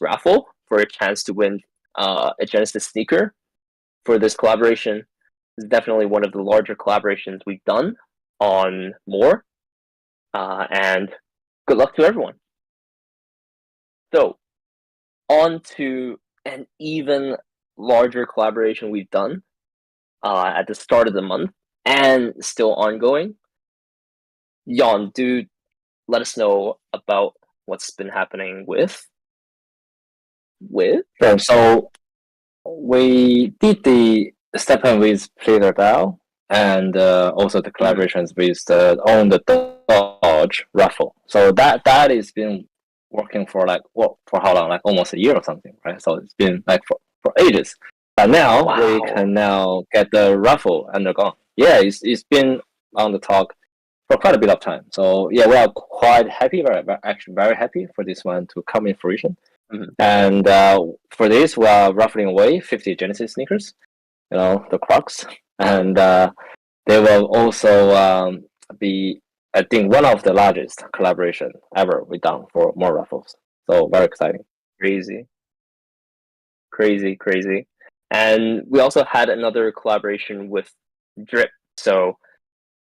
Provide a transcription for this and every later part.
raffle for a chance to win a Genesis sneaker for this collaboration. This is definitely one of the larger collaborations we've done on MOOAR, and good luck to everyone. So, on to an even larger collaboration we've done at the start of the month and still ongoing. Jan, do let us know about what's been happening with. Sure. So we did the Stephen with Peter Dow and also the collaborations with on the Dodge raffle. So that has been working for for how long? Like almost a year or something, right? So it's been like for ages. But now we can now get the raffle undergone. Yeah, it's been on the talk for quite a bit of time. So yeah, we are quite happy, actually very happy for this one to come in fruition. Mm-hmm. And for this, we are raffling away 50 Genesis sneakers, the Crocs, and they will also be, I think, one of the largest collaboration ever we done for more raffles. So very exciting. Crazy. And we also had another collaboration with Drip. So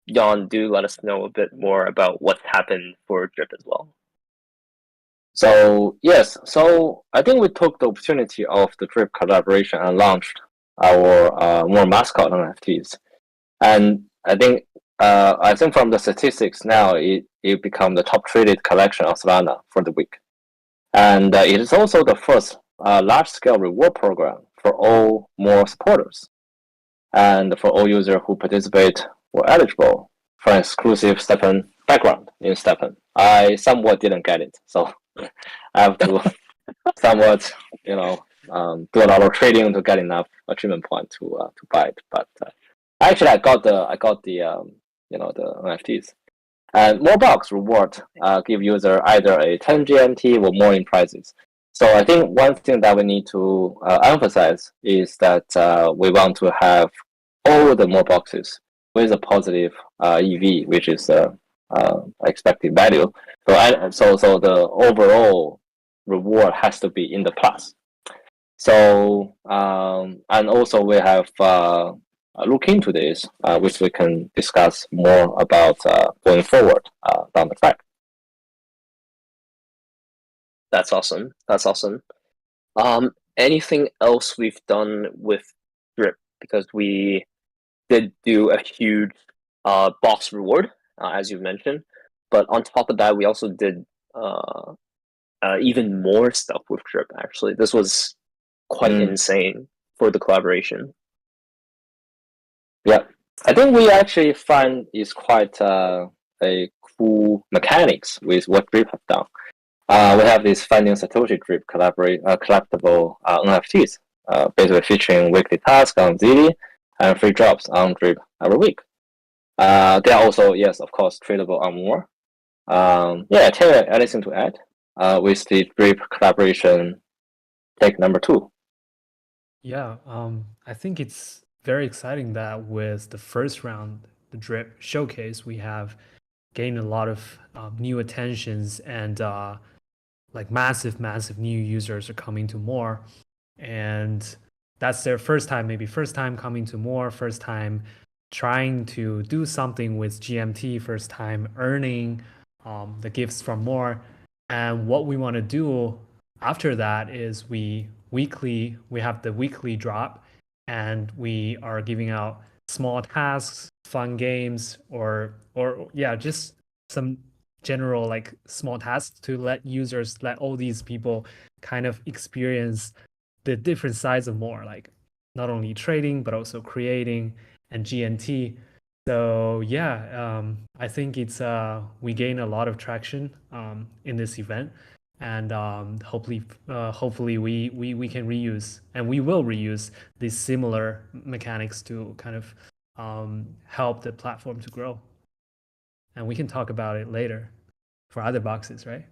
Jan, do let us know a bit more about what's happened for Drip as well. So yes, so I think we took the opportunity of the Drip collaboration and launched our more mascot NFTs. And I think from the statistics now, it become the top traded collection of Solana for the week. And it is also the first large-scale reward program for all MOOAR supporters. And for all users who participate were eligible for an exclusive Stephen background in Stephen. I somewhat didn't get it, so I have to somewhat, do a lot of trading to get enough achievement point to buy it. But actually, I got the the NFTs. And more box reward give user either a 10 GMT or more in prizes. So I think one thing that we need to emphasize is that we want to have all the more boxes with a positive EV, which is expected value. So the overall reward has to be in the plus. So and also we have look into this, which we can discuss more about going forward down the track. That's awesome. Anything else we've done with Drip? Because we did do a huge box reward, as you mentioned. But on top of that, we also did even more stuff with Drip, actually. This was quite insane for the collaboration. Yeah, I think we actually find is quite a cool mechanics with what Drip have done. We have this Finding Satoshi Drip collectible NFTs, basically featuring weekly tasks on Zilli and free drops on Drip every week. They are also, yes, of course, tradable on MOOAR. Taylor, anything to add with the Drip collaboration take number 2? Yeah, I think it's very exciting that with the first round, the Drip showcase, we have gained a lot of new attentions and like massive new users are coming to MOOAR, and that's their first time coming to MOOAR, first time trying to do something with GMT, first time earning the gifts from MOOAR. And what we want to do after that is we have the weekly drop, and we are giving out small tasks, fun games, or just some general like small tasks to let all these people kind of experience the different sides of MOOAR, like not only trading but also creating and GNT. So I think it's we gain a lot of traction in this event, and hopefully we can reuse, and we will reuse these similar mechanics to kind of help the platform to grow. And we can talk about it later for other boxes, right?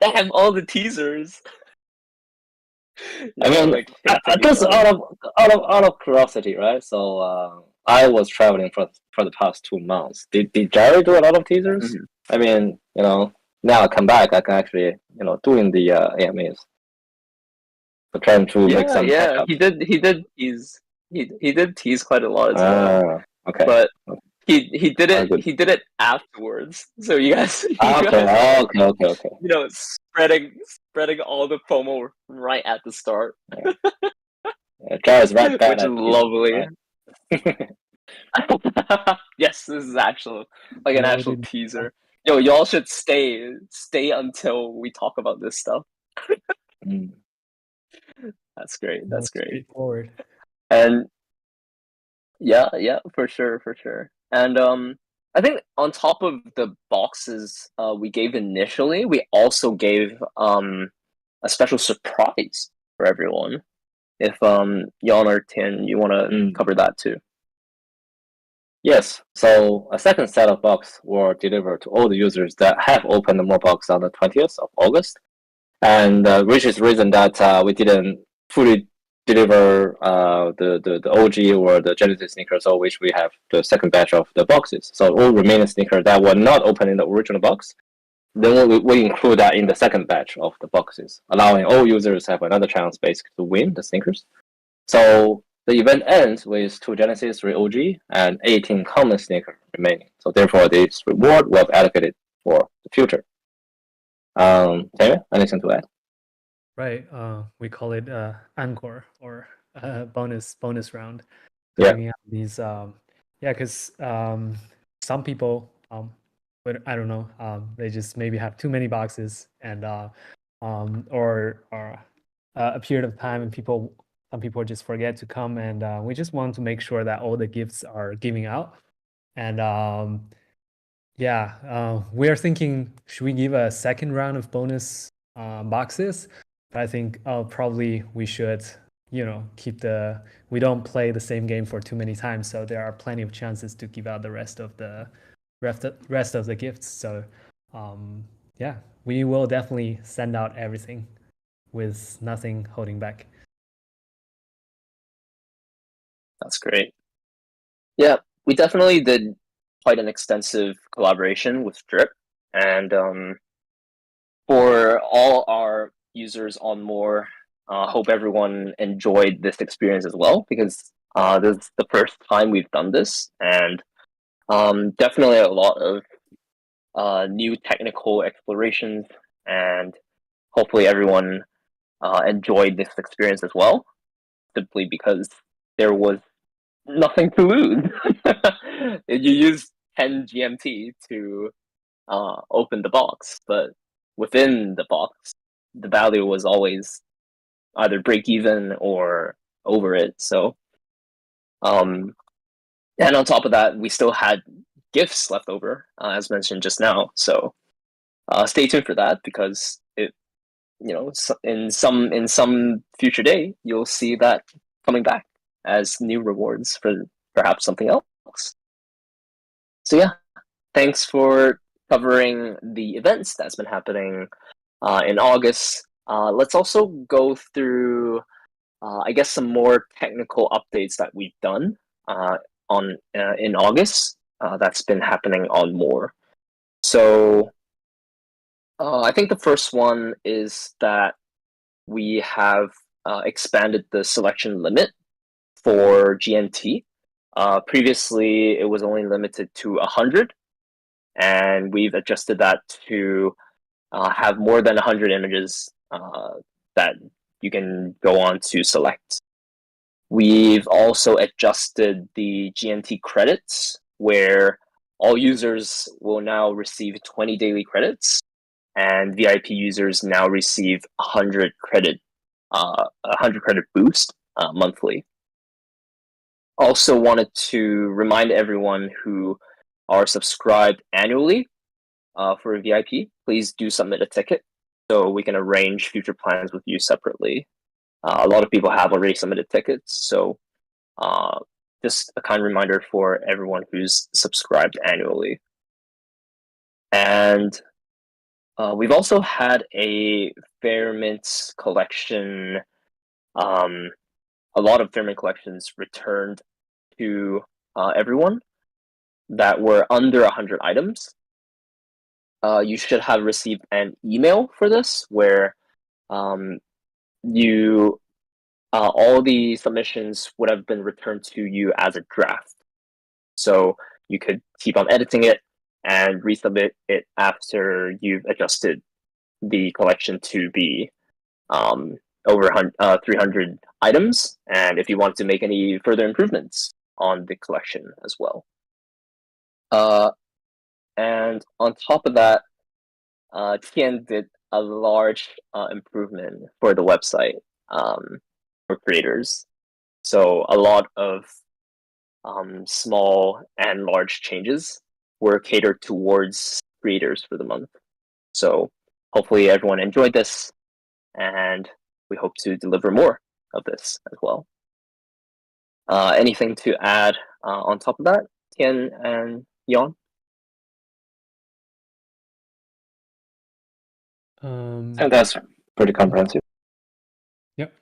Damn, all the teasers. I mean, just out of curiosity, right? So I was traveling for the past 2 months. Did Jerry do a lot of teasers? I mean, now I come back, I can actually, doing the AMAs. So trying to make some catch Yeah, up. he did tease quite a lot as well. Okay. But Okay. Good. he did it afterwards. So you guys Okay. are like, Okay. spreading all the FOMO right at the start. Yeah, Jar's right back Which is at teasing, lovely. right? Yes, this is actual like an actual Loaded. teaser. Yo, y'all should stay until we talk about this stuff. Mm. That's great. More That's great. straightforward. And yeah, for sure, for sure. And I think on top of the boxes we gave initially, we also gave a special surprise for everyone. If Jan or Tin, you want to cover that too. Yes. So a second set of box were delivered to all the users that have opened the MOOAR box on the 20th of August, and which is the reason that we didn't fully deliver the OG or the Genesis sneakers, of which we have the second batch of the boxes. So all remaining sneakers that were not opened in the original box, then we include that in the second batch of the boxes, allowing all users have another chance basically to win the sneakers. So the event ends with 2 Genesis, 3 OG, and 18 common sneakers remaining. So therefore, this reward will be allocated for the future. Taylor, anything to add? Right. We call it encore or bonus round. So Yeah. giving out these yeah, because some people but I don't know, they just maybe have too many boxes and or a period of time and some people just forget to come, and we just want to make sure that all the gifts are giving out. And yeah, we are thinking, should we give a second round of bonus boxes? But I think probably we should, we don't play the same game for too many times, so there are plenty of chances to give out the rest of the gifts. So yeah, we will definitely send out everything with nothing holding back. That's great. Yeah, we definitely did quite an extensive collaboration with Drip, and for all our users on MOOAR, hope everyone enjoyed this experience as well, because this is the first time we've done this, and definitely a lot of new technical explorations, and hopefully everyone enjoyed this experience as well, simply because there was nothing to lose. You use 10 GMT to open the box, but within the box, the value was always either break even or over it. So, and on top of that, we still had gifts left over, as mentioned just now. So, stay tuned for that, because it, in some future day, you'll see that coming back as new rewards for perhaps something else. So yeah, thanks for covering the events that's been happening in August. Let's also go through, I guess, some more technical updates that we've done in August that's been happening on MOOAR. So I think the first one is that we have expanded the selection limit for GNT. Previously, it was only limited to 100, and we've adjusted that to have more than 100 images that you can go on to select. We've also adjusted the GNT credits, where all users will now receive 20 daily credits, and VIP users now receive 100 credit boost monthly. Also wanted to remind everyone who are subscribed annually for a VIP, please do submit a ticket so we can arrange future plans with you separately. A lot of people have already submitted tickets, so just a kind reminder for everyone who's subscribed annually. And we've also had a Fairmint collection, a lot of Fairmint collections returned to everyone that were under 100 items. you should have received an email for this where you all the submissions would have been returned to you as a draft. So you could keep on editing it and resubmit it after you've adjusted the collection to be over 300 items, and if you want to make any further improvements on the collection as well. And on top of that, Tian did a large improvement for the website for creators. So a lot of small and large changes were catered towards creators for the month. So hopefully everyone enjoyed this, and we hope to deliver more of this as well. Anything to add on top of that, Tian and Yon? And that's pretty comprehensive. Yep.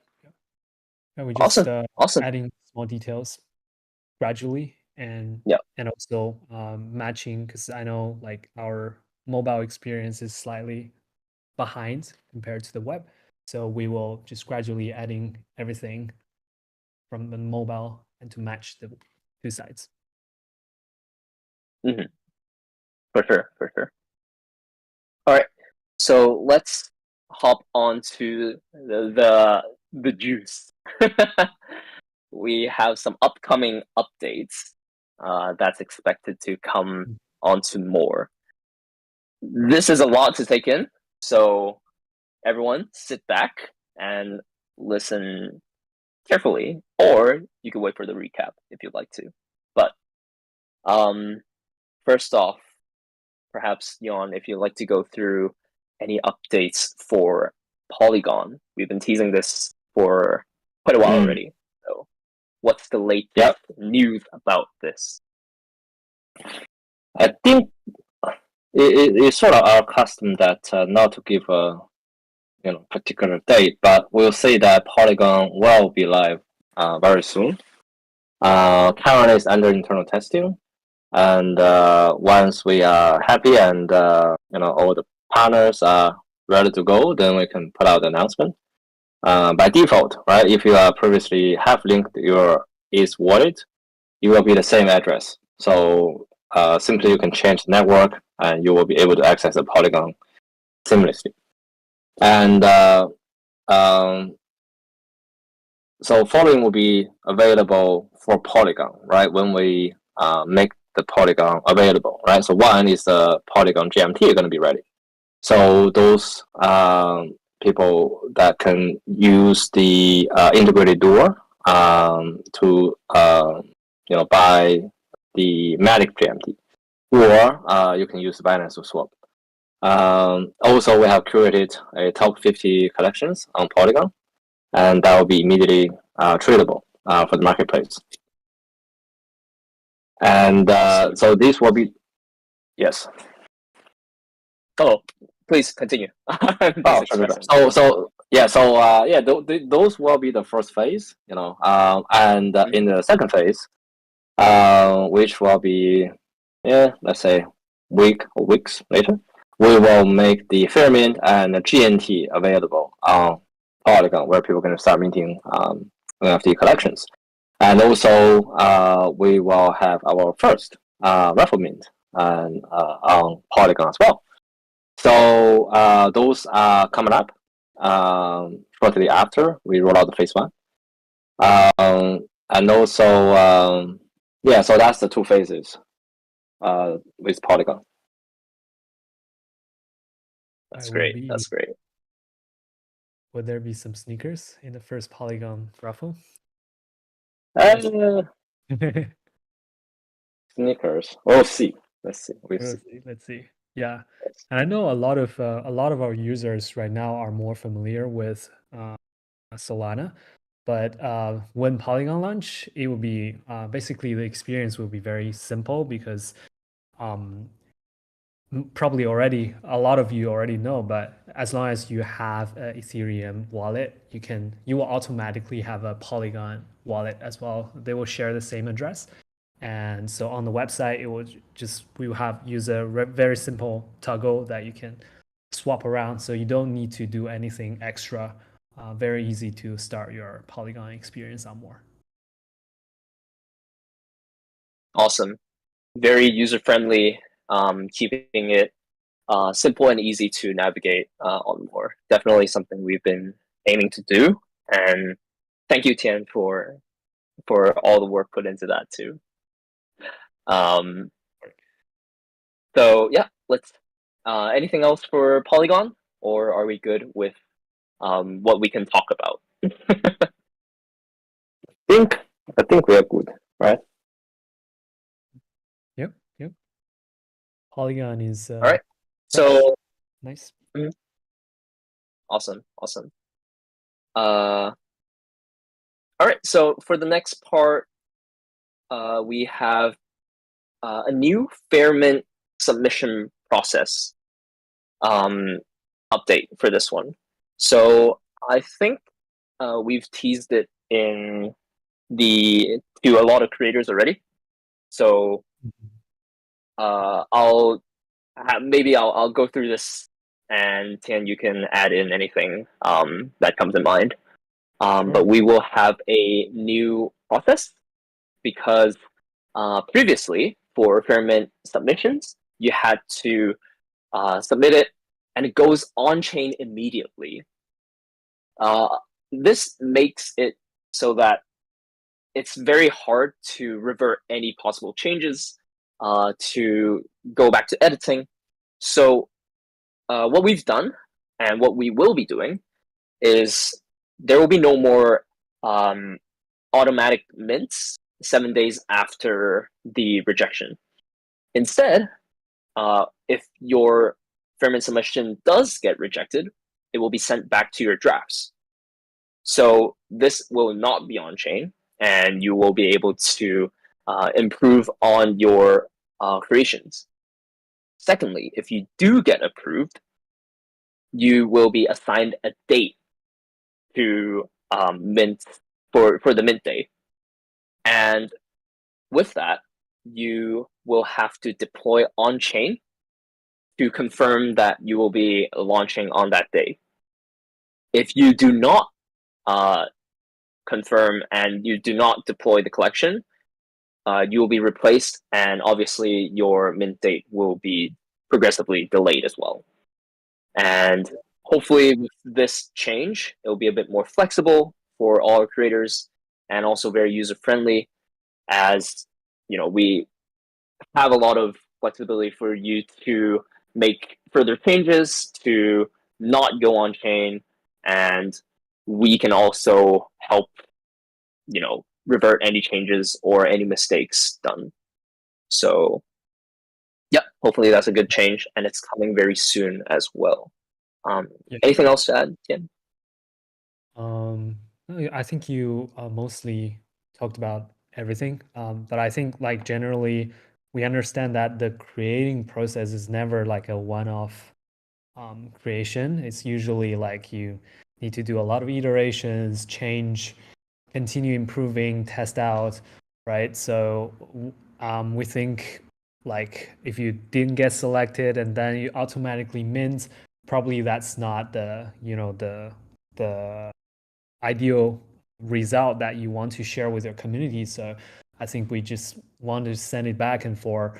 And we just awesome. adding small details gradually, and also matching, because I know like our mobile experience is slightly behind compared to the web, so we will just gradually adding everything from the mobile and to match the two sides. For sure. All right, so let's hop on to the juice. We have some upcoming updates that's expected to come onto MOOAR. This is a lot to take in, so everyone sit back and listen carefully, or you can wait for the recap if you'd like to. But first off, perhaps Yon, if you'd like to go through any updates for Polygon. We've been teasing this for quite a while already. So what's the latest news about this? I think it's sort of our custom that not to give a particular date, but we'll say that Polygon will be live very soon. Currently it's under internal testing, and once we are happy and all the partners are ready to go, then we can put out the announcement. By default, right? If you previously have linked your ETH wallet, you will be the same address. So simply you can change the network, and you will be able to access the Polygon seamlessly. And so following will be available for Polygon, right? When we make the Polygon available, right? So one is the Polygon GMT are going to be ready. So those people that can use the integrated door to buy the Matic GMT, or you can use Binance to swap. Also, we have curated a top 50 collections on Polygon, and that will be immediately tradable for the marketplace. And so this will be, yes. Oh, please continue. Those will be the first phase, and in the second phase, which will be, let's say, weeks later, we will make the Fairmint and the GNT available on Polygon, where people can start minting NFT collections. And also, we will have our first raffle mint on Polygon as well. So those are coming up shortly after we roll out the phase one. And also, so that's the two phases with Polygon. That's great. Would there be some sneakers in the first Polygon raffle? Sneakers. We'll see. Let's see. Yeah, and I know a lot of our users right now are more familiar with Solana, but when Polygon launch, it will be basically the experience will be very simple, because probably already a lot of you already know, but as long as you have an Ethereum wallet, you will automatically have a Polygon wallet as well. They will share the same address. And so on the website, it will just, we will have use a very simple toggle that you can swap around. So you don't need to do anything extra. Very easy to start your Polygon experience on MOOAR. Awesome. Very user-friendly, keeping it simple and easy to navigate on MOOAR. Definitely something we've been aiming to do. And thank you, Tian, for all the work put into that too. So yeah, let's. Anything else for Polygon, or are we good with what we can talk about? I think we are good, right? Yep. Polygon is All right. So nice. Awesome. All right. So for the next part, we have a new Fairmint submission process update for this one. So I think we've teased it to a lot of creators already. So I'll go through this, and Tian, you can add in anything that comes in mind. Sure. But we will have a new process because previously for Fairmint submissions, you had to submit it, and it goes on chain immediately. This makes it so that it's very hard to revert any possible changes, to go back to editing. So what we've done and what we will be doing is there will be no more automatic mints 7 days after the rejection. Instead, if your Fairmint submission does get rejected, it will be sent back to your drafts. So this will not be on chain, and you will be able to improve on your creations. Secondly, if you do get approved, you will be assigned a date to mint for the mint day. And with that, you will have to deploy on chain to confirm that you will be launching on that day. If you do not confirm and you do not deploy the collection, you will be replaced, and obviously your mint date will be progressively delayed as well. And hopefully with this change, it will be a bit more flexible for all our creators and also very user-friendly, as we have a lot of flexibility for you to make further changes, to not go on chain, and we can also help revert any changes or any mistakes done. So yeah, hopefully that's a good change, and it's coming very soon as well. Anything else to add, Tim? No, I think you mostly talked about everything. But I think like generally we understand that the creating process is never like a one-off creation. It's usually like you need to do a lot of iterations, change, continue improving, test out, right? So we think like if you didn't get selected and then you automatically mint, probably that's not the the ideal result that you want to share with your community. So I think we just want to send it back and for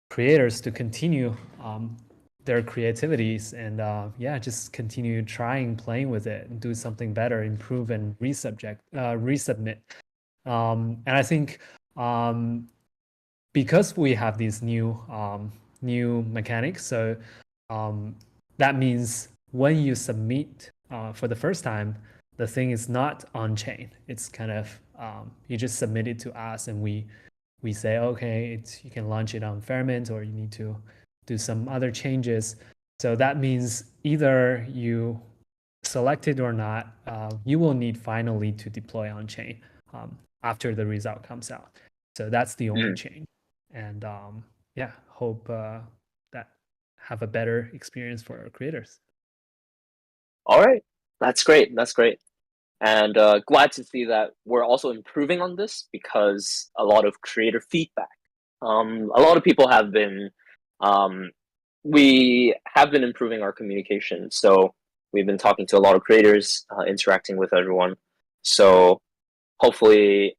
creators to continue their creativities and just continue trying, playing with it, and do something better, improve and resubmit. And I think because we have these new mechanics, so that means when you submit for the first time, the thing is not on chain. It's kind of you just submit it to us, and we say, okay, you can launch it on Fairmint, or you need to do some other changes. So that means either you select it or not, you will need finally to deploy on chain after the result comes out. So that's the only change. And hope that have a better experience for our creators. All right, that's great. And glad to see that we're also improving on this because a lot of creator feedback. A lot of people have been, we have been improving our communication. So we've been talking to a lot of creators, interacting with everyone. So hopefully,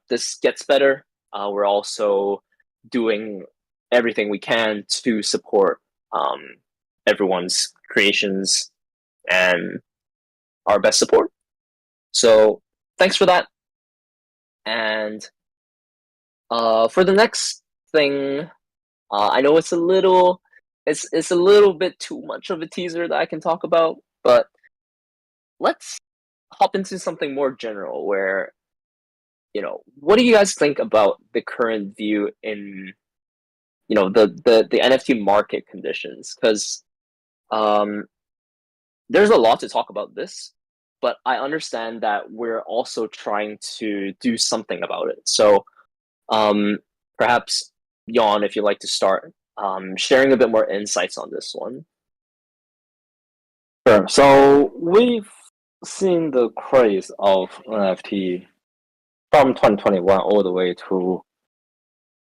this gets better. We're also doing everything we can to support everyone's creations and our best support. So thanks for that. And for the next thing, I know it's a little bit too much of a teaser that I can talk about, but let's hop into something more general where, what do you guys think about the current view in, the NFT market conditions? Because there's a lot to talk about this, but I understand that we're also trying to do something about it. So perhaps, Jan, if you'd like to start sharing a bit more insights on this one. Sure. So we've seen the craze of NFT from 2021 all the way to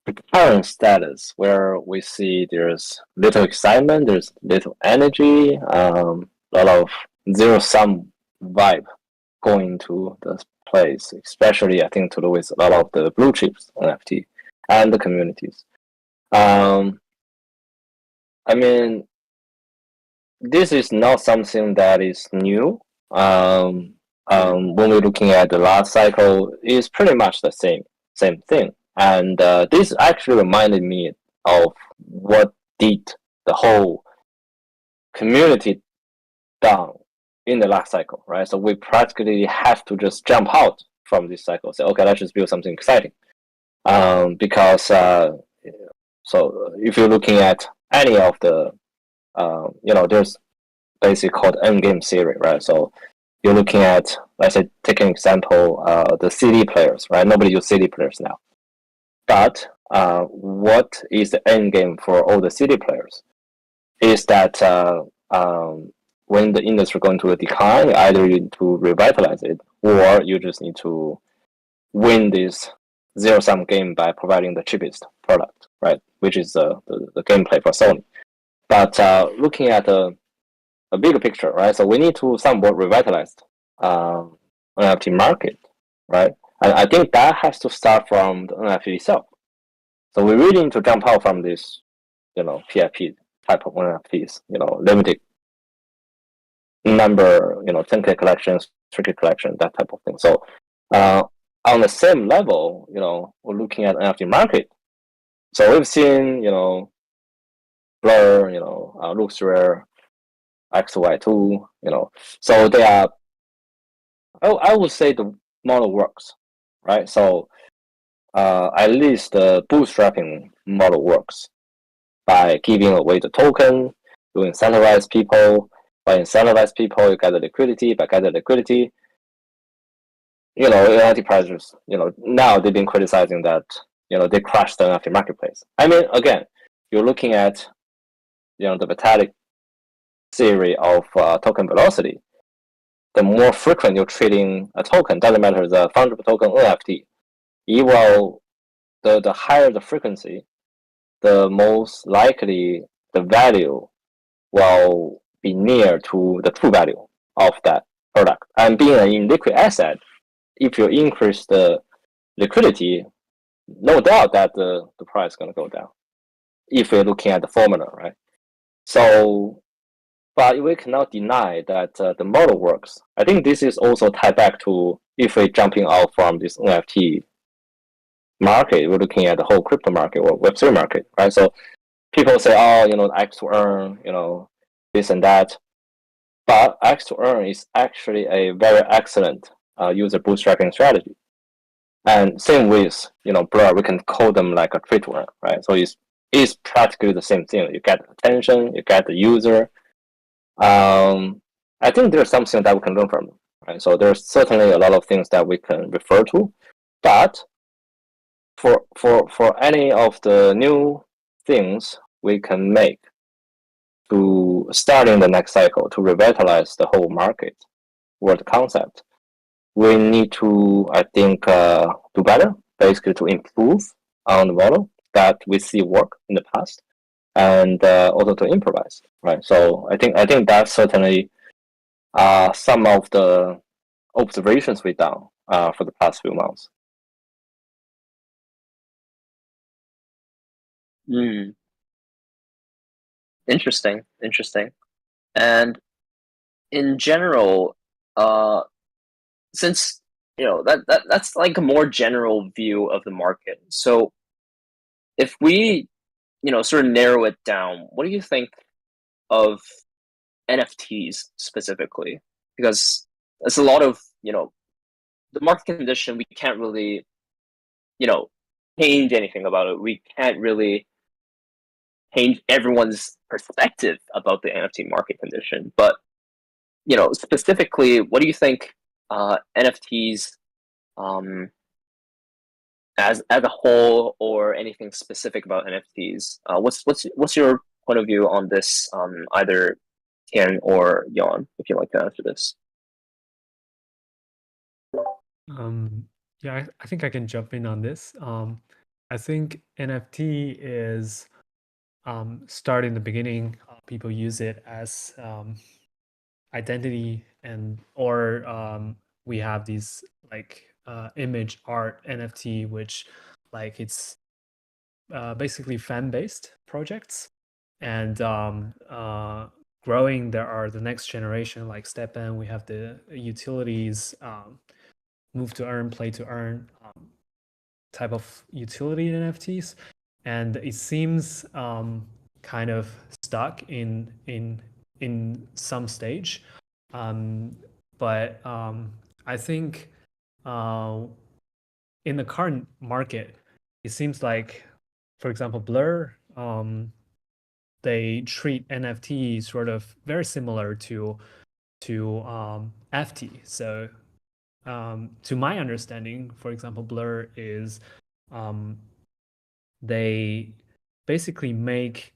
the current status, where we see there's little excitement, there's little energy, a lot of zero-sum vibe going to this place, especially I think to do with a lot of the blue chips NFT and the communities. I mean, this is not something that is new. When we're looking at the last cycle, it's pretty much the same thing. And this actually reminded me of what did the whole community done in the last cycle, right? So we practically have to just jump out from this cycle, say, okay, let's just build something exciting. Because so if you're looking at any of the, there's basically called endgame theory, right? So you're looking at, let's say, take an example, the CD players, right? Nobody uses CD players now. But what is the end game for all the CD players? Is that when the industry going to a decline, either you need to revitalize it, or you just need to win this zero-sum game by providing the cheapest product, right? Which is the gameplay for Sony. But looking at a bigger picture, right? So we need to somewhat revitalize NFT market, right? And I think that has to start from the NFT itself. So we really need to jump out from this, PIP type of NFTs, limited number, 10K collections, 3K collection, that type of thing. So on the same level, we're looking at NFT market. So we've seen, Blur, Looks Rare, XY2, so they are, I would say the model works, right? So at least the bootstrapping model works by giving away the token, to incentivize people. By incentivize people, you get the liquidity. By get the liquidity, NFT prices, now they've been criticizing that, they crashed the NFT marketplace. I mean, again, you're looking at, the Vitalik theory of token velocity. The more frequent you're trading a token, doesn't matter the fungible token or NFT, it will, the higher the frequency, the most likely the value will be near to the true value of that product. And being an illiquid asset, if you increase the liquidity, no doubt that the price is going to go down, if we're looking at the formula, right? So, but we cannot deny that the model works. I think this is also tied back to if we're jumping out from this NFT market, we're looking at the whole crypto market or Web3 market, right? So people say, X to earn, this and that. But X to earn is actually a very excellent user bootstrapping strategy. And same with, Blur, we can call them like a trade to earn, right? So it's practically the same thing. You get attention, you get the user. I think there's something that we can learn from them, right? So there's certainly a lot of things that we can refer to, but for any of the new things we can make to start in the next cycle to revitalize the whole market, word concept. We need to, I think, do better, basically to improve on the model that we see work in the past, and also to improvise, right? So I think that's certainly some of the observations we've done for the past few months. Interesting, interesting. And in general, since that's like a more general view of the market. So if we, sort of narrow it down, what do you think of NFTs specifically? Because it's a lot of, the market condition, we can't really, change anything about it. We can't really change everyone's perspective about the NFT market condition. But, specifically, what do you think NFTs as a whole, or anything specific about NFTs? What's your point of view on this, either Tian or Jan, if you'd like to answer this? Yeah, I think I can jump in on this. I think NFT is start in the beginning. People use it as identity, and or we have these like image art NFT, which like it's basically fan-based projects, and growing. There are the next generation like Stepan. We have the utilities, move to earn, play to earn type of utility in NFTs, and it seems kind of stuck in some stage, but I think in the current market, it seems like, for example, Blur, they treat NFT sort of very similar to FT. So to my understanding, for example, Blur is they basically make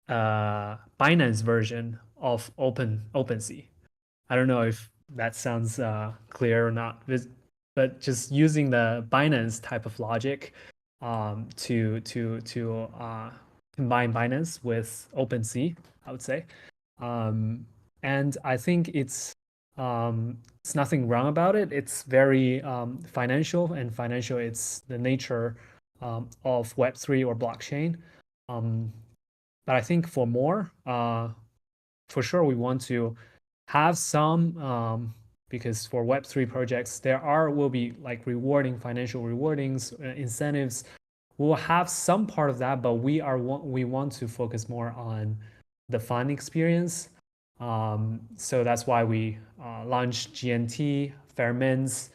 a Binance version of OpenSea. I don't know if that sounds clear or not, but just using the Binance type of logic to combine Binance with OpenSea, I would say, and I think it's nothing wrong about it. It's very financial, and financial. It's the nature of Web3 or blockchain. But I think for more, for sure, we want to have some, because for Web3 projects, will be like rewarding financial rewardings, incentives. We'll have some part of that, but we want to focus more on the fun experience. So that's why we launched GNT, Fairmints,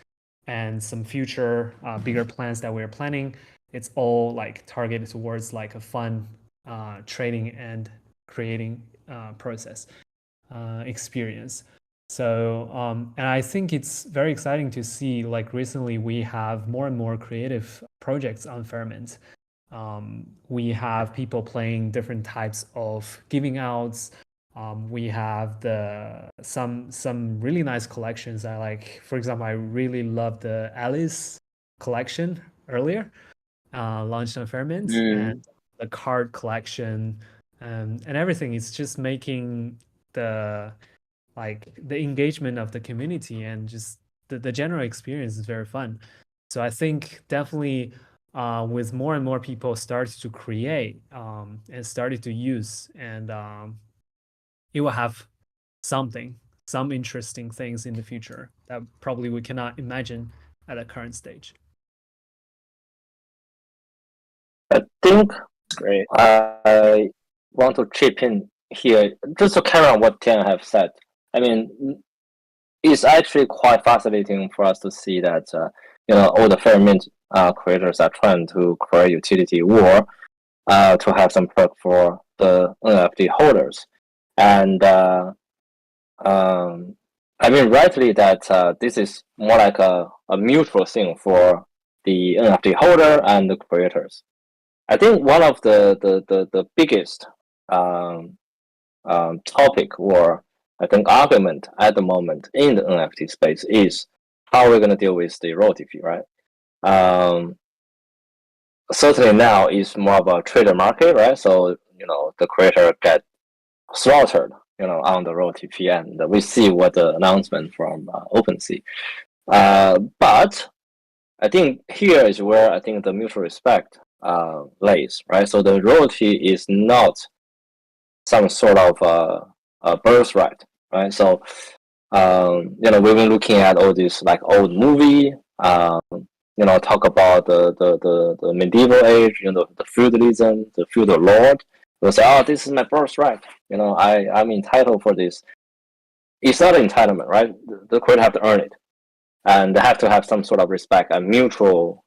and some future bigger plans that we're planning. It's all like targeted towards like a fun trading and creating process experience. So and I think it's very exciting to see, like recently we have more and more creative projects on Fairmint. We have people playing different types of giving outs. We have some really nice collections. I like, for example, I really love the Alice collection earlier, launched on Fairmint, and the card collection, and everything. It's just making the engagement of the community and just the general experience is very fun. So I think definitely with more and more people started to create and started to use, and it will have some interesting things in the future that probably we cannot imagine at the current stage. I think Great. I want to chip in here just to carry on what Tian have said. I mean, it's actually quite fascinating for us to see that all the Fairmint creators are trying to create utility or to have some perk for the NFT holders, and I mean rightly that this is more like a mutual thing for the NFT holder and the creators. I think one of the biggest topic or I think, argument at the moment in the NFT space is how we're going to deal with the royalty fee, right? Certainly now is more of a trader market, right? So, the creator get slaughtered, on the royalty fee, and we see what the announcement from OpenSea. But I think here is where I think the mutual respect lays, right? So the royalty is not some sort of a birthright, right? So, we've been looking at all these like old movie, talk about the medieval age, the feudalism, the feudal lord. They'll say, "Oh, this is my birthright. I'm entitled for this." It's not an entitlement, right? The creator have to earn it, and they have to have some sort of respect and mutual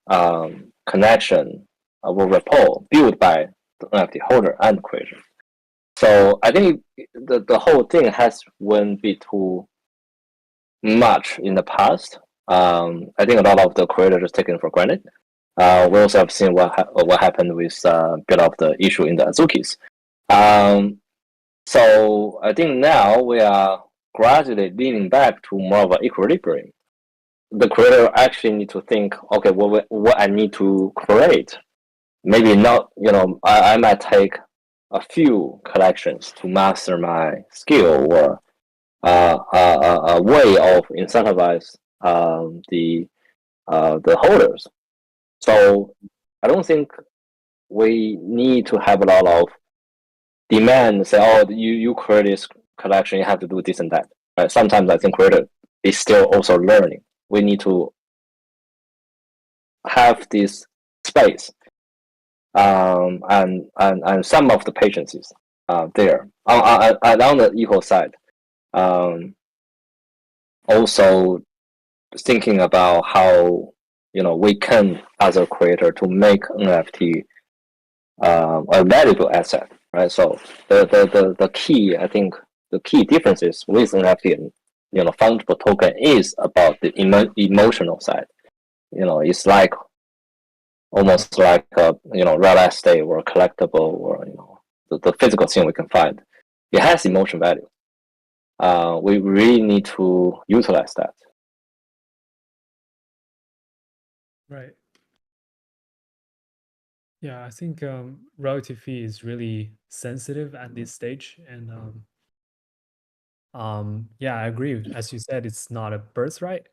connection or rapport built by the NFT holder and creator. So I think the whole thing has went a bit too much in the past. I think a lot of the creators just taken for granted. We also have seen what happened with a bit of the issue in the Azukis. So I think now we are gradually leaning back to more of an equilibrium. The creator actually need to think, okay, what I need to create. Maybe not, I might take a few collections to master my skill, or a way of incentivize the holders. So I don't think we need to have a lot of demand. Say, oh, you create this collection, you have to do this and that. Right? Sometimes I think creator is still also learning. We need to have this space and some of the patience is there. On the equal side, also thinking about how we can, as a creator, to make NFT a valuable asset, right? So the key, I think, the key differences with NFT and fungible token is about the emotional side. It's like almost like a real estate or a collectible, or the physical thing we can find. It has emotion value. We really need to utilize that. Right. Yeah, I think royalty fee is really sensitive at this stage, and yeah, I agree. As you said, it's not a birthright.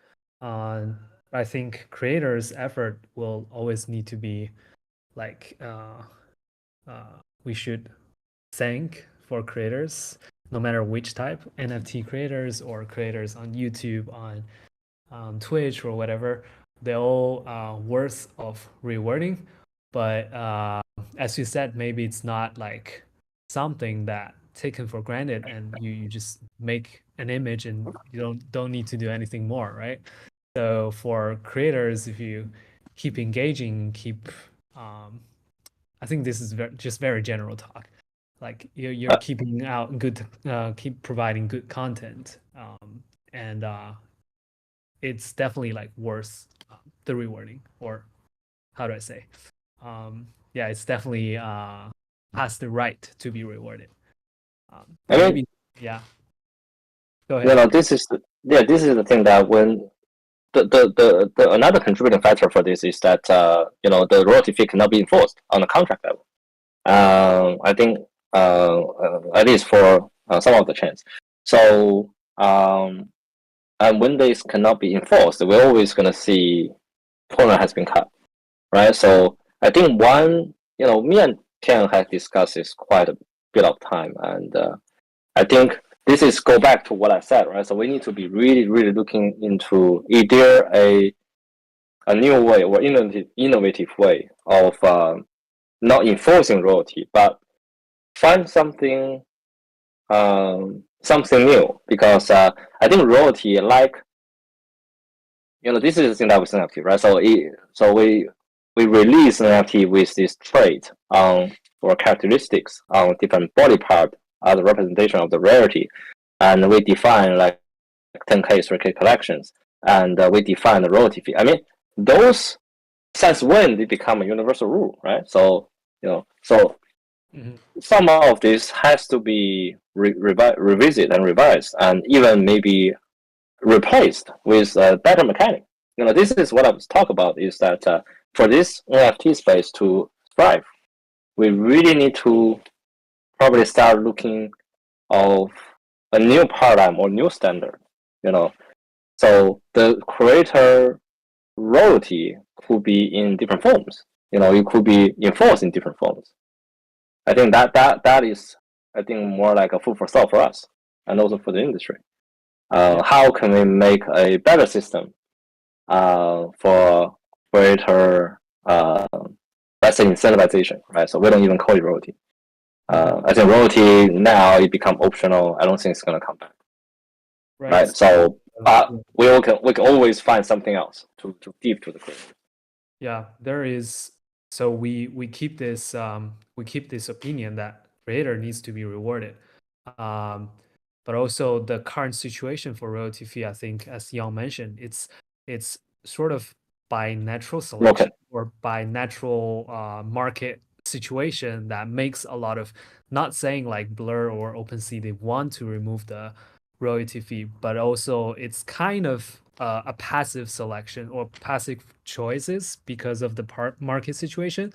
I think creators' effort will always need to be like we should thank for creators, no matter which type, NFT creators or creators on YouTube, on Twitch or whatever. They're all worth of rewarding. But as you said, maybe it's not like something that taken for granted, and you just make an image and you don't need to do anything more, right? So for creators, if you keep engaging, I think this is just very general talk. Like you're keeping out good, keep providing good content, and it's definitely like worth the rewarding, or how do I say? Yeah, it's definitely has the right to be rewarded. Maybe, yeah. Go ahead. This is the thing that when the another contributing factor for this is that the royalty fee cannot be enforced on the contract level. I think at least for some of the chains. So and when this cannot be enforced, we're always going to see corner has been cut, right? So I think me and Tian have discussed this quite a bit of time, and I think this is go back to what I said, right? So we need to be really, really looking into either a new way or innovative way of not enforcing royalty, but find something new, because I think royalty, like this is the thing that was NFT, right? So we release an NFT with this trait or characteristics on different body part as a representation of the rarity, and we define like 10K, 3K collections, and we define the royalty fee. I mean, those, since when they become a universal rule, right? So some of this has to be revisit and revise, and even maybe replaced with better mechanic. This is what I was talking about, is that for this NFT space to thrive, we really need to probably start looking of a new paradigm or new standard. So the creator royalty could be in different forms. It could be enforced in different forms. I think that is, I think, more like a food for thought for us and also for the industry. How can we make a better system for greater, let's say, incentivization, right? So we don't even call it royalty. I think royalty now it become optional. I don't think it's gonna come back. Right. So we can always find something else to give to the creator. Yeah, there is. So we keep this opinion that creator needs to be rewarded. But also the current situation for royalty fee, I think, as Yang mentioned, it's sort of by natural selection or by natural market situation that makes a lot of, not saying like Blur or OpenSea they want to remove the royalty fee, but also it's kind of a passive selection or passive choices because of the market situation.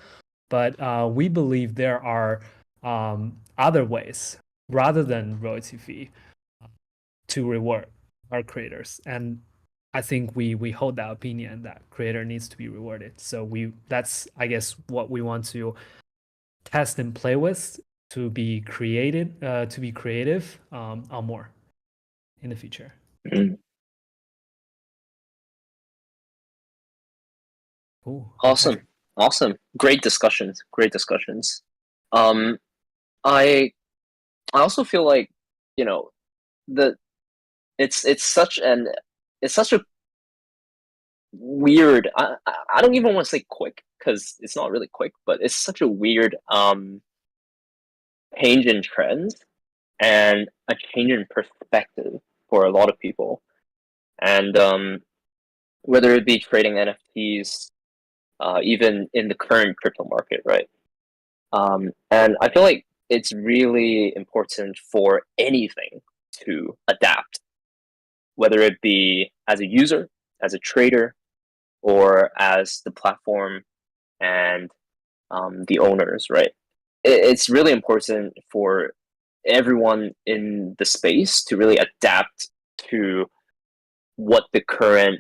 But we believe there are other ways rather than royalty fee to reward our creators, and I think we hold that opinion that creator needs to be rewarded. So that's, I guess, what we want to test and play with to be creative on MOOAR in the future. Mm-hmm. Ooh, Awesome. okay. Awesome. Great discussions. I also feel like, it's such a weird, I don't even want to say quick, because it's not really quick, but it's such a weird change in trends and a change in perspective for a lot of people. And whether it be trading NFTs, even in the current crypto market, right? And I feel like it's really important for anything to adapt, whether it be as a user, as a trader, or as the platform and the owners, right? It's really important for everyone in the space to really adapt to what the current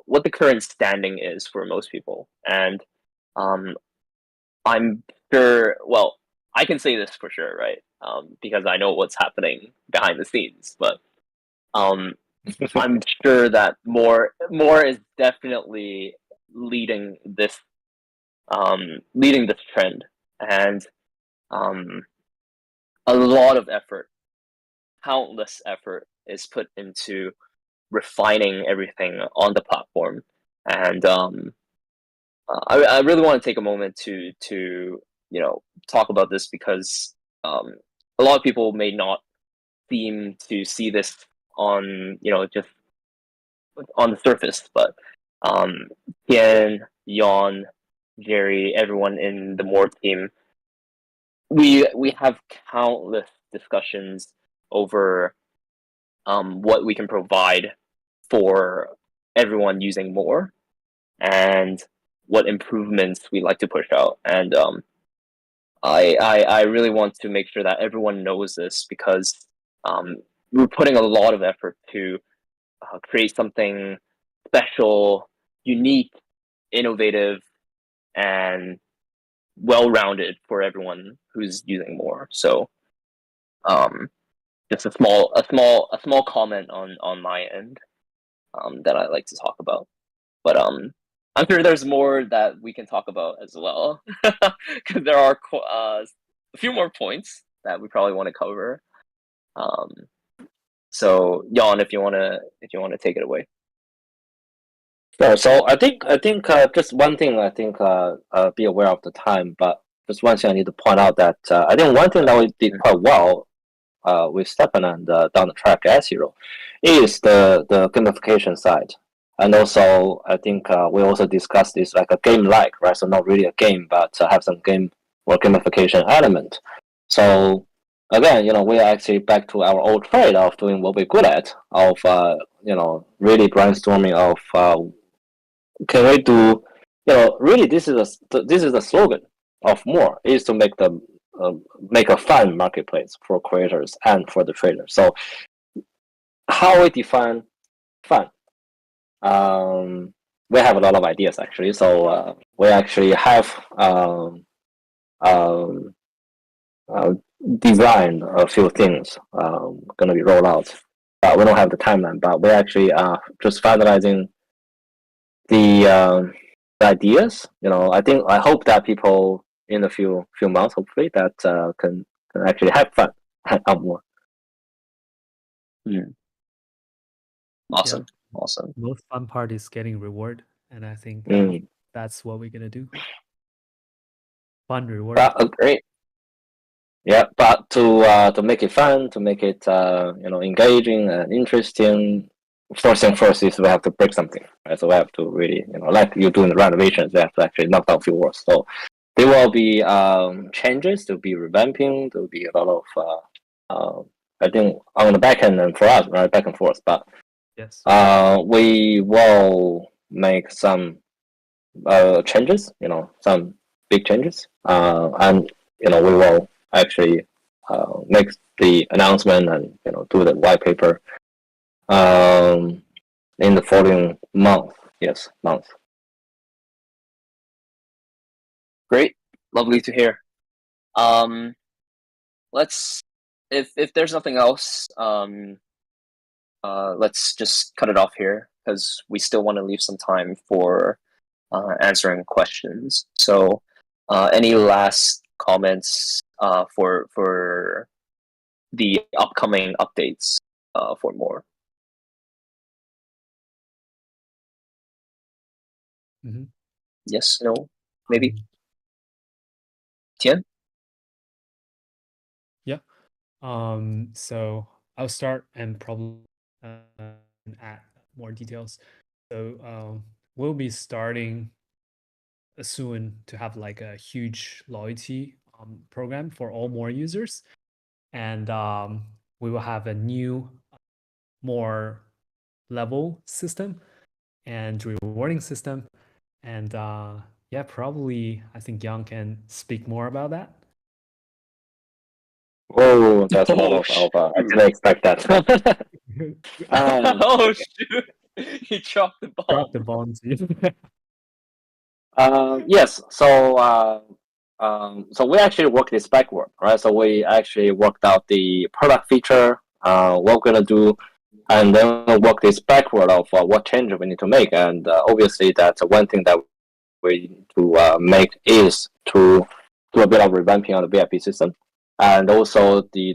what the current standing is for most people. And I'm sure, well, I can say this for sure, right? Because I know what's happening behind the scenes, but I'm sure that MOOAR is definitely leading this trend, and a lot of effort, countless effort, is put into refining everything on the platform. And I really want to take a moment to talk about this, because a lot of people may not seem to see this on just on the surface, but Tian, Yon, Jerry, everyone in the MOOAR team, we have countless discussions over what we can provide for everyone using MOOAR, and what improvements we like to push out. And I really want to make sure that everyone knows this, because we're putting a lot of effort to create something special, unique, innovative, and well-rounded for everyone who's using MOOAR. So just a small comment on my end that I like to talk about. But I'm sure there's more that we can talk about as well, because there are a few more points that we probably want to cover. So Jan, if you wanna take it away. Yeah, so I think just one thing, I think be aware of the time, but just one thing I need to point out that I think one thing that we did quite well with Stepan and down the track at Zero is the gamification side. And also, I think we also discussed this like a game-like, right? So not really a game, but have some game or gamification element. So again, we are actually back to our old trade of doing what we're good at, of really brainstorming of can we do, really this is the slogan of MOOAR, is to make a fun marketplace for creators and for the traders. So how we define fun? We have a lot of ideas actually. So we actually have um, designed a few things going to be rolled out. We don't have the timeline, but we actually are just finalizing the ideas. I hope that people in a few months, hopefully, that can actually have fun on more. Awesome. Awesome. Most fun part is getting reward, and I think that's what we're gonna do. Fun reward. Great. Yeah, but to make it fun, to make it engaging and interesting, first thing first is we have to break something, right? So we have to really, like you're doing the renovations, we have to actually knock down a few walls. So there will be changes, there will be revamping, there will be a lot of I think on the back end and for us, right, back and forth. But yes, we will make some changes, some big changes, and we will actually make the announcement and do the white paper in the following month. Yes, month. Great. Lovely to hear. Let's if there's nothing else, let's just cut it off here because we still want to leave some time for answering questions. So any last comments for the upcoming updates for MOOAR? Yes, no, maybe. Tian? Yeah. So I'll start and probably add more details. So we'll be starting soon to have like a huge loyalty program for all MOOAR users, and we will have a new, more level system and rewarding system. And yeah, probably I think Yang can speak more about that. Oh, that's a lot of alpha. I didn't expect that. Oh shoot! You dropped the ball. Drop the bomb to you. Yes. So we actually worked this backward, right? So we actually worked out the product feature, what we're gonna do, and then we work this backward of what changes we need to make. And obviously, that's one thing that we need to make is to do a bit of revamping on the VIP system, and also the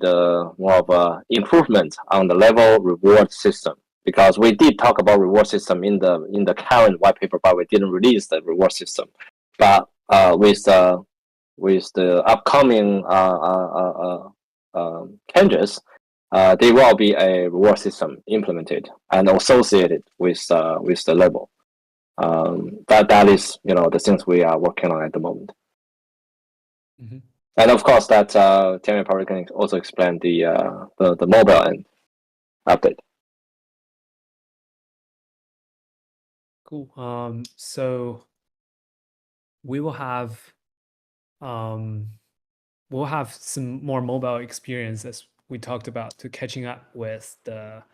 more of improvement on the level reward system. Because we did talk about reward system in the current white paper, but we didn't release the reward system. But with the upcoming changes, there will be a reward system implemented and associated with the level. That is the things we are working on at the moment. And of course, that Tian probably can also explain the mobile end update. Cool. So we will have some more mobile experience as we talked about to catching up with the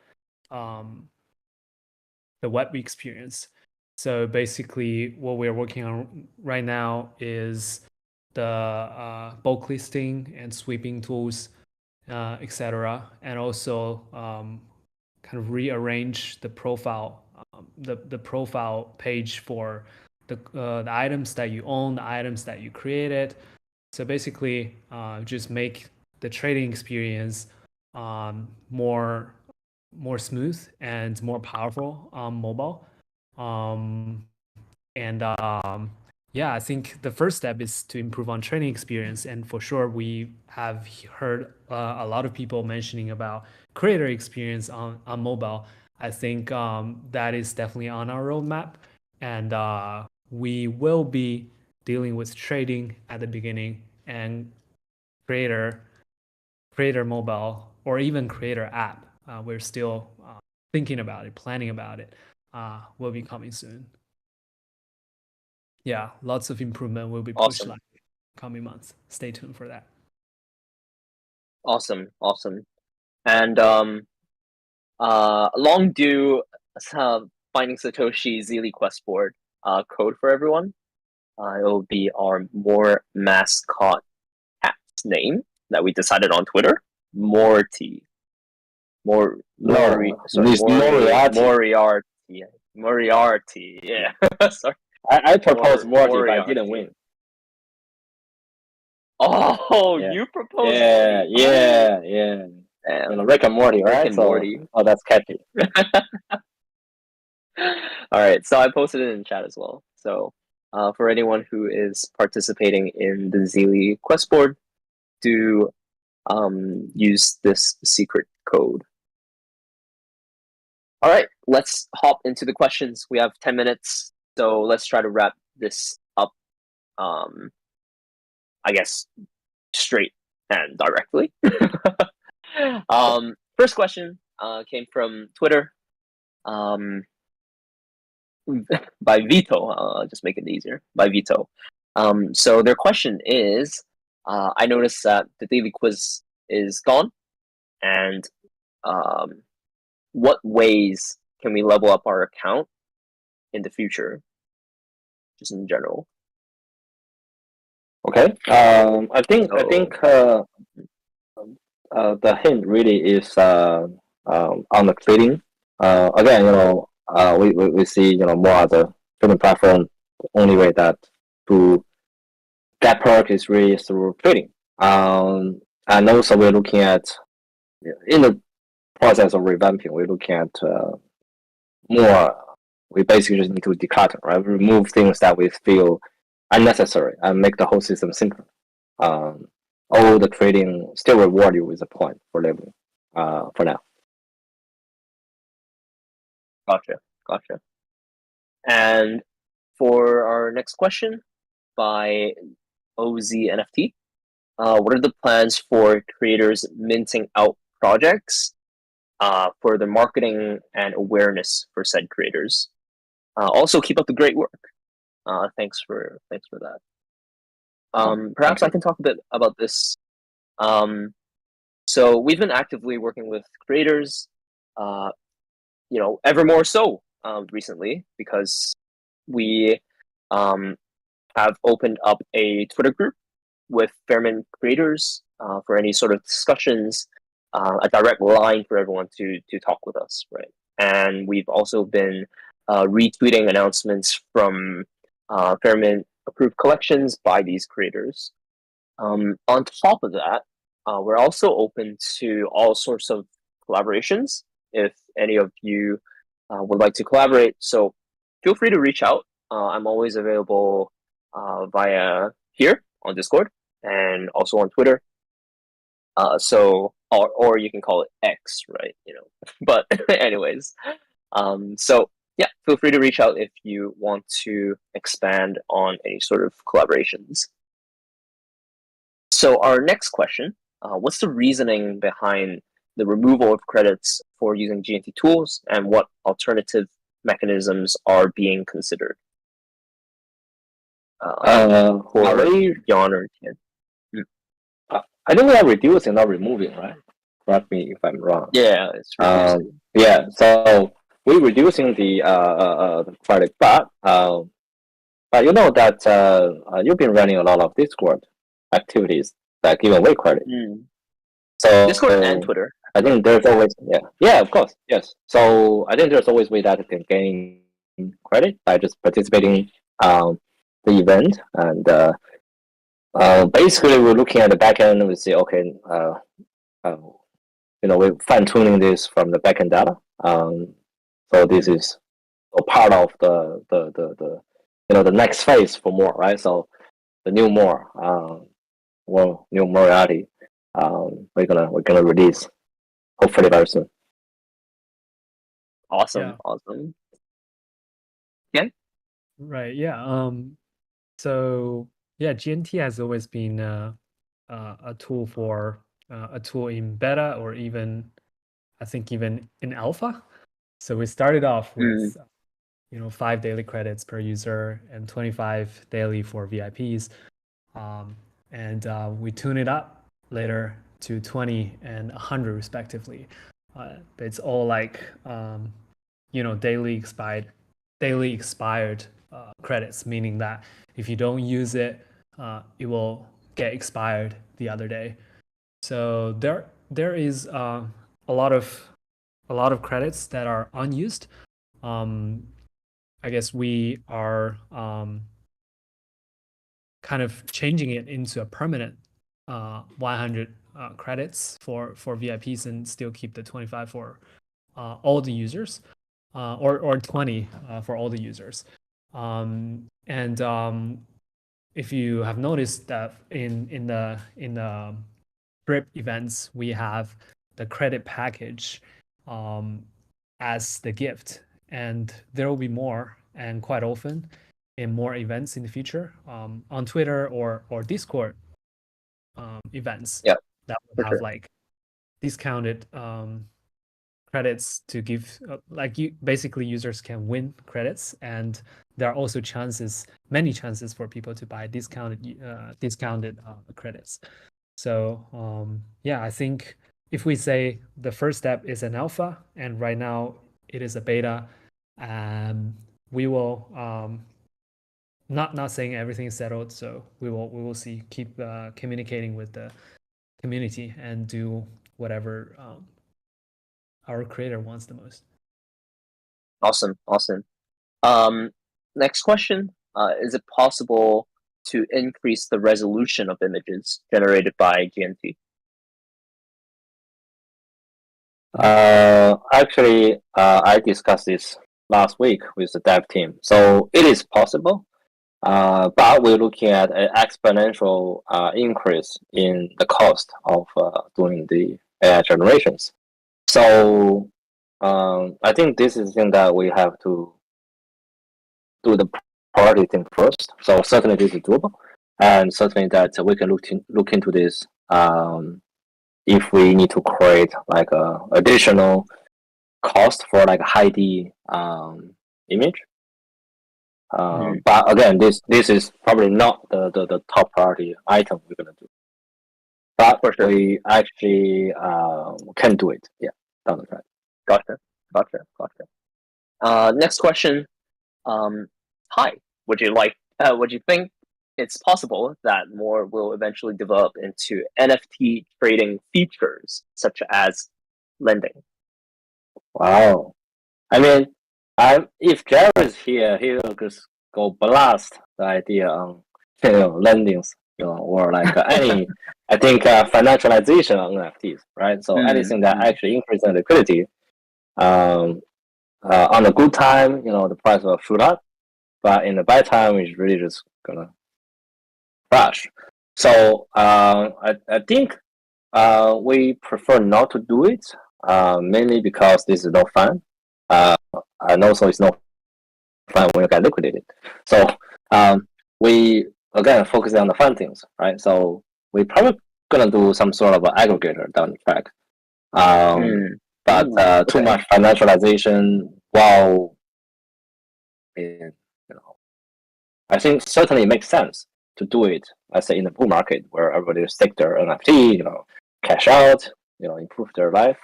web experience. So basically, what we're working on right now is the bulk listing and sweeping tools, etc., and also kind of rearrange the profile, the profile page for the items that you own, the items that you created. So basically, just make the trading experience more smooth and more powerful on mobile. Yeah, I think the first step is to improve on trading experience, and for sure we have heard a lot of people mentioning about creator experience on mobile. I think that is definitely on our roadmap, and we will be dealing with trading at the beginning and creator creator mobile or even creator app. We're still thinking about it, planning about it. Will be coming soon. Yeah, lots of improvement will be pushed Awesome. like coming months. Stay tuned for that. Awesome. And long due finding Satoshi Zeely quest board code for everyone. It will be our MOOAR mascot cat's name that we decided on Twitter. Morty. No, it's Moriarty. Moriarty. Yeah. Sorry. I proposed Morty, but I Moriarty. didn't win. Oh, Yeah. you proposed Yeah, Morty. yeah. You know, Rick and Morty, right? Rick and Morty. Oh, that's catchy. All right, so I posted it in chat as well. So for anyone who is participating in the Zeely quest board, do use this secret code. All right, let's hop into the questions. We have 10 minutes, so let's try to wrap this up, I guess, straight and directly. First question came from Twitter by Vito. Just make it easier, by Vito. So their question is, I noticed that the daily quiz is gone, and what ways can we level up our account in the future, just in general? Okay. I think the hint really is on the trading. Again, you know, we see, you know, more other trading platform. The only way that to get perk is really through trading. And also we're looking at, in the process of revamping, we're looking at more. We basically just need to declutter, right? Remove things that we feel unnecessary and make the whole system simpler. All the trading still reward you with a point for leveling, for now. Gotcha. And for our next question by OZNFT, what are the plans for creators minting out projects for the marketing and awareness for said creators? Also, keep up the great work. Thanks for that. Perhaps I can talk a bit about this. So we've been actively working with creators, you know, ever more so recently, because we have opened up a Twitter group with Fairman creators for any sort of discussions, a direct line for everyone to talk with us, right? And we've also been retweeting announcements from Fairman approved collections by these creators. On top of that, we're also open to all sorts of collaborations if any of you would like to collaborate. So feel free to reach out. I'm always available via here on Discord and also on Twitter. Or you can call it X, right? You know, but anyways, so yeah, feel free to reach out if you want to expand on any sort of collaborations. So our next question, what's the reasoning behind the removal of credits for using GNT tools, and what alternative mechanisms are being considered? Jan or Tian? I think we are reducing, not removing, right? Correct me if I'm wrong. Yeah, it's reducing. Yeah, so we're reducing the credit, but you know that you've been running a lot of Discord activities that give away credit. So Discord and Twitter. I think there's always of course, yes. So I think there's always way that you can gain credit by just participating the event, and basically we're looking at the back end and we say, okay, you know, we're fine tuning this from the backend data. So this is a part of the you know, the next phase for MOOAR, right? So the new MOOAR, new Moriarty, we're gonna release hopefully very soon. Awesome. Yeah. Right. Yeah. So yeah, GNT has always been a tool for a tool in beta, or even I think even in alpha. So we started off with 5 daily credits per user and 25 daily for VIPs, and we tune it up later to 20 and 100 respectively. But it's all like daily expired credits, meaning that if you don't use it, it will get expired the other day. So there is a lot of credits that are unused. I guess we are kind of changing it into a permanent 100 credits for VIPs, and still keep the 25 for all the users, or 20 for all the users. And if you have noticed that in the drip events, we have the credit package as the gift, and there will be more, and quite often in more events in the future, on Twitter or Discord events. Yeah, that will for have sure. like discounted credits to give, like basically users can win credits, and there are also many chances for people to buy discounted credits. So yeah, I think if we say the first step is an alpha and right now it is a beta, we will not saying everything is settled, so we will see, keep communicating with the community and do whatever our creator wants the most. Awesome. Next question. Is it possible to increase the resolution of images generated by GNT? Actually, I discussed this last week with the dev team. So it is possible, but we're looking at an exponential increase in the cost of doing the AI generations. So I think this is the thing that we have to do the priority thing first. So certainly this is doable, and certainly that we can look into this if we need to create like a additional cost for like a high D image. But again, this is probably not the top priority item we're gonna do. But For sure. we actually can do it. Yeah, down the track. Gotcha. Next question. Hi. Would you think it's possible that MOOAR will eventually develop into NFT trading features such as lending? Wow. I mean, if Jared's here, he will just go blast the idea on lendings, or like any, I think financialization of NFTs, right? So anything that actually increases liquidity, on a good time, the price will shoot up, but in the bad time, it's really just gonna crash. So I think we prefer not to do it, mainly because this is no fun. And also it's no fun when you get liquidated. So we again focus on the fun things, right? So we probably gonna do some sort of an aggregator down the track. But too much financialization, while I think certainly it makes sense to do it, let's say in the bull market where everybody stake their NFT, cash out, improve their life.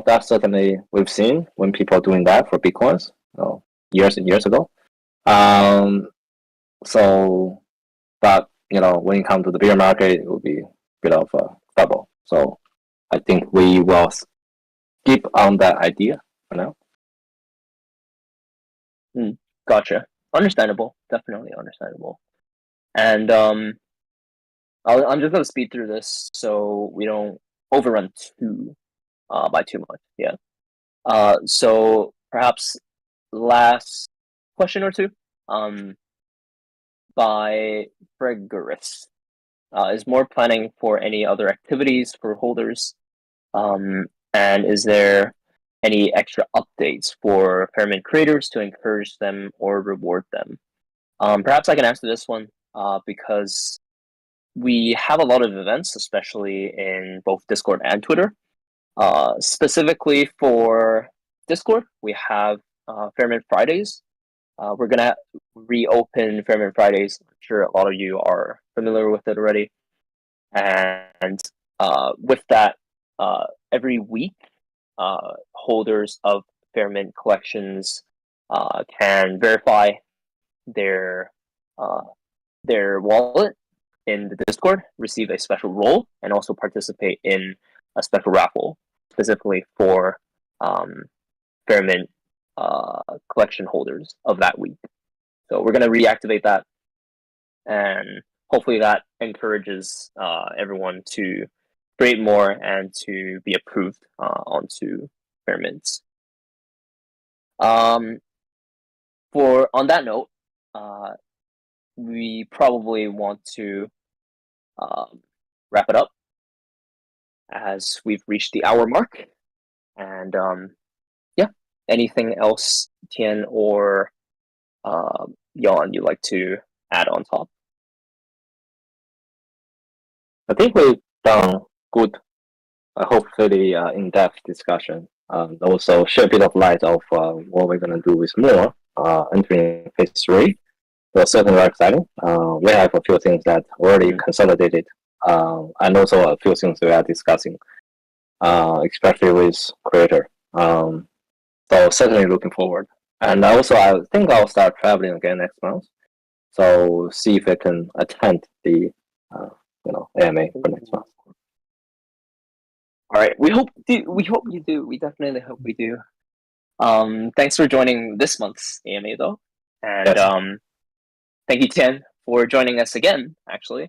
That's certainly we've seen when people doing that for Bitcoins, years and years ago. So, but when it comes to the bear market, it will be a bit of a trouble. So, I think we will skip on that idea for now. Gotcha. Understandable. Definitely understandable. And I'm just gonna speed through this so we don't overrun by too much. Yeah. So perhaps last question or two. By Gregoris. Is MOOAR planning for any other activities for holders? And is there any extra updates for Pyramid creators to encourage them or reward them? Perhaps I can answer this one because we have a lot of events, especially in both Discord and Twitter. Specifically for Discord, we have Fairmint Fridays. We're gonna reopen Fairmint Fridays. I'm sure a lot of you are familiar with it already. And with that, every week, holders of Fairmint collections can verify their wallet in the Discord, receive a special role, and also participate in a special raffle specifically for Fairmint collection holders of that week. So we're going to reactivate that, and hopefully that encourages everyone to create more and to be approved onto Fairmints. On that note, we probably want to wrap it up as we've reached the hour mark. And yeah, anything else, Tian or Jan, you'd like to add on top? I think we've done good, hopefully in-depth discussion. Also shed a bit of light of what we're going to do with MOOAR entering phase 3. So certainly very exciting. We have a few things that already consolidated, and also a few things we are discussing, especially with Creator. So certainly looking forward. And also, I think I'll start traveling again next month. So see if I can attend the AMA for next month. All right, we hope you do. We definitely hope we do. Thanks for joining this month's AMA though, and yes. Thank you, Tian, for joining us again. Actually,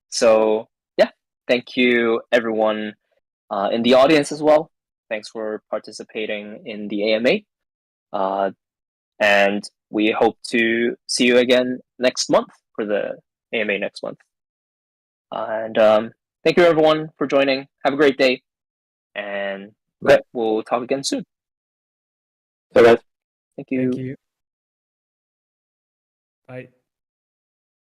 so yeah, thank you everyone in the audience as well. Thanks for participating in the AMA, and we hope to see you again next month for the AMA next month. And thank you everyone for joining. Have a great day, and we'll talk again soon. Bye, guys. Thank you. Thank you. Bye.